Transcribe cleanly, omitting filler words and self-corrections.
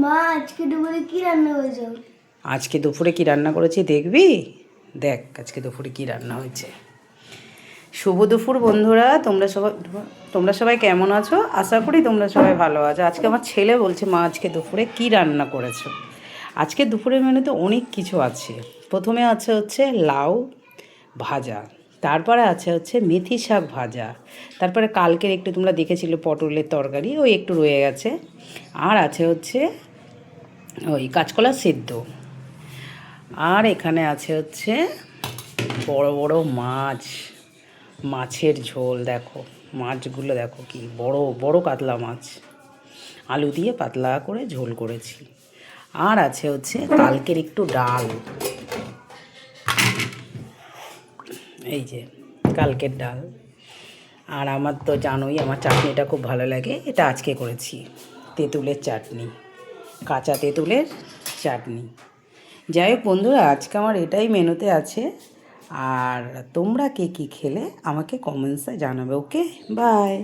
মা আজকে দুপুরে কি রান্না হয়েছে? আজকে দুপুরে কি রান্না করেছি দেখবি? দেখ আজকে দুপুরে কি রান্না হয়েছে। শুভ দুপুর বন্ধুরা, তোমরা সবাই কেমন আছো? আশা করি তোমরা সবাই ভালো আছো। আজকে আমার ছেলে বলছে, মা আজকে দুপুরে কি রান্না করেছো? আজকে দুপুরের মেনুতে অনেক কিছু আছে। প্রথমে হচ্ছে লাউ ভাজা, তারপরে হচ্ছে মেথি শাক ভাজা, তারপরে কালকের একটু তোমরা দেখেছিলে পটলের তরকারি, ওই একটু রয়ে গেছে, আর হচ্ছে ওই কাঁচকলা সেদ্ধ, আর এখানে হচ্ছে বড় বড় মাছ, মাছের ঝোল। দেখো মাছগুলো, দেখো কি বড় বড় কাতলা মাছ, আলু দিয়ে পাতলা করে ঝোল করেছি। আর হচ্ছে কালকের একটু ডাল, এই যে কালকের ডাল। আর আমার তো জানোই আমার চাটনিটা খুব ভালো লাগে, এটা আজকে করেছি, তেঁতুলের চাটনি, কাঁচা তেঁতুলের চাটনি। যাই হোক বন্ধুরা, আজকে আমার এটাই মেনুতে আছে। আর তোমরা কে কী খেলে আমাকে কমেন্টসে জানাবে। ওকে, বাই।